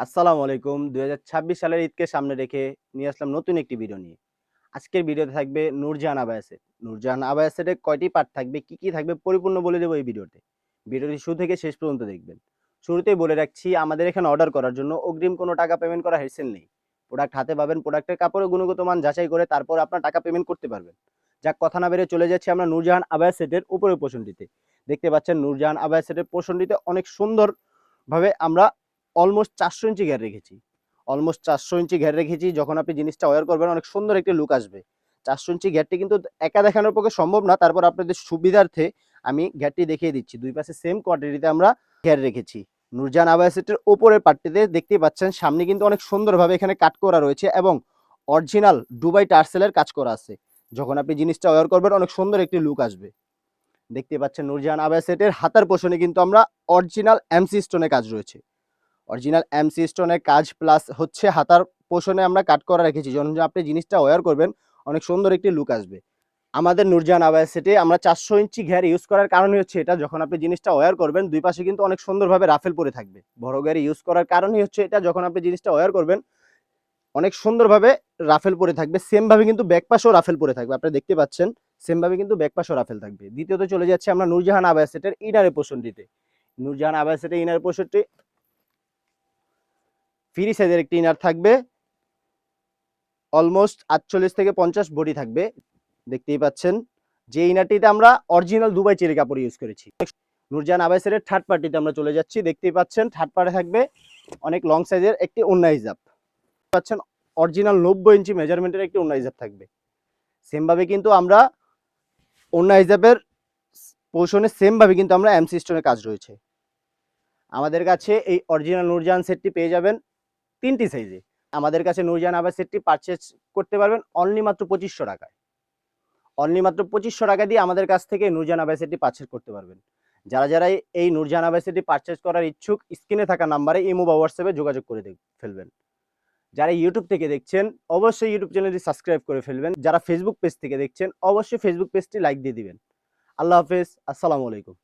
আসসালামু আলাইকুম। ২০২৬ সালের ঈদকে সামনে রেখে নিয়ে আসলাম নতুন একটি ভিডিও নিয়ে। আজকের ভিডিওতে থাকবে Nurjahan abaya set. Nurjahan abaya সেটে কয়টি পার্ট থাকবে, কি থাকবে পরিপূর্ণ বলে দেব এই ভিডিওতে। ভিডিওটি শুরু থেকে শেষ পর্যন্ত দেখবেন। শুরুতেই বলে রাখছি আমাদের এখানে অর্ডার করার জন্য অগ্রিম কোনো টাকা পেমেন্ট করা হেসেল নেই। প্রোডাক্ট হাতে পাবেন, প্রোডাক্টের কাপড়ের গুণগত মান যাচাই করে তারপর আপনার টাকা পেমেন্ট করতে পারবেন। যাক কথা না বেরিয়ে চলে যাচ্ছি আমরা নূরজাহান আবায়া সেটের উপরের পোরশনটিতে। দেখতে পাচ্ছেন নূরজাহান আবায়া সেটের পোরশনটিতে অনেক সুন্দরভাবে আমরা অলমোস্ট ৪০০ ইঞ্চি ঘের রেখেছি। অলমোস্ট ৪০০ ইঞ্চি ঘের রেখেছি। যখন আপনি জিনিসটা ওয়্যার করবেন অনেক সুন্দর একটি লুক আসবে। ৪০০ ইঞ্চি ঘেরটি কিন্তু একা দেখানোর পক্ষে সম্ভব না। তারপর আপনাদের সুবিধার্থে আমি ঘেরটি দেখিয়ে দিচ্ছি। দুই পাশে সেম কোয়ান্টিটিতে আমরা ঘের রেখেছি। নূরজাহান আবায়া সেটের উপরের পার্টটিতে দেখতেই পাচ্ছেন সামনে কিন্তু অনেক সুন্দরভাবে এখানে কাট করা রয়েছে এবং অরিজিনাল দুবাই টার্সেলের কাজ করা আছে। যখন আপনি জিনিসটা ওয়্যার করবেন অনেক সুন্দর একটি লুক আসবে। দেখতে পাচ্ছেন নূরজাহান আবায়া সেটের হাতার পোরশনে কিন্তু আমরা অরিজিনাল এমসি স্টোনের কাজ রয়েছে। অরিজিনাল এমসি স্টোনের কাজ প্লাস হচ্ছে হাতার পোরশনে আমরা কাট করা রেখেছি। যখন আপনি জিনিসটা ওয়্যার করবেন অনেক সুন্দর একটি লুক আসবে। আমাদের নূরজাহান আবায়া সেটে আমরা ৪০০ ইঞ্চি ঘের ইউজ করার কারণই হচ্ছে এটা, যখন আপনি জিনিসটা ওয়্যার করবেন দুই পাশে কিন্তু অনেক সুন্দরভাবে রাফেল পরে থাকবে। বড় ঘের ইউজ করার কারণই হচ্ছে এটা, যখন আপনি জিনিসটা ওয়্যার করবেন অনেক সুন্দরভাবে রাফেল পরে থাকবে। সেম ভাবে কিন্তু ব্যাক পাশেও রাফেল পরে থাকবে। আপনারা দেখতে পাচ্ছেন সেম ভাবে কিন্তু ব্যাক পাশেও রাফেল থাকবে। দ্বিতীয়ত চলে যাচ্ছে আমরা নূরজাহান আবায়া সেটের ইনারের পোরশনটিতে। নূরজাহান আবায়া সেটের ইনারের পোরশনটি ফ্রি সাইজের একটি ইনার থাকবে। অলমোস্ট ৪৮ থেকে ৫০ বডি থাকবে। দেখতেই পাচ্ছেন যে ইনারটিতে আমরা অরিজিনাল দুবাই চেরি কাপড় ইউজ করেছি। নূরজাহান আবায়া সেটের থার্ড পার্টিতে আমরা চলে যাচ্ছি। দেখতেই পাচ্ছেন থার্ড পার্টে থাকবে অনেক লং সাইজের একটি ওন্না হিজাব। পাচ্ছেন অরিজিনাল ৯০ ইঞ্চি মেজারমেন্টের একটি ওন্না হিজাব থাকবে। সেম ভাবে কিন্তু আমরা ওন্না হিজাবের পোরশনে সেম ভাবে কিন্তু আমরা এমসি স্টোনের কাজ রয়েছে। আমাদের কাছে এই অরিজিনাল নূরজাহান সেটটি পেয়ে যাবেন ৩টি সাইজে। আমাদের কাছে নূরজাহান আবায়া সেটটি পারচেজ করতে পারবেন অনলি মাত্র ২৫০০ টাকায়। অনলি মাত্র ২৫০০ টাকা দিয়ে আমাদের কাছ থেকে নূরজাহান আবায়া সেটটি পারচেজ করতে পারবেন। যারা এই নূরজাহান আবায়া সেটটি পারচেজ করার ইচ্ছুক স্ক্রিনে থাকা নাম্বারে ইমো বা হোয়াটসঅ্যাপে যোগাযোগ করে ফেলবেন। যারা ইউটিউব থেকে দেখছেন অবশ্যই ইউটিউব চ্যানেলটি সাবস্ক্রাইব করে ফেলবেন। যারা ফেসবুক পেজ থেকে দেখছেন অবশ্যই ফেসবুক পেজটি লাইক দিয়ে দিবেন। আল্লাহ হাফেজ। আসসালামু আলাইকুম।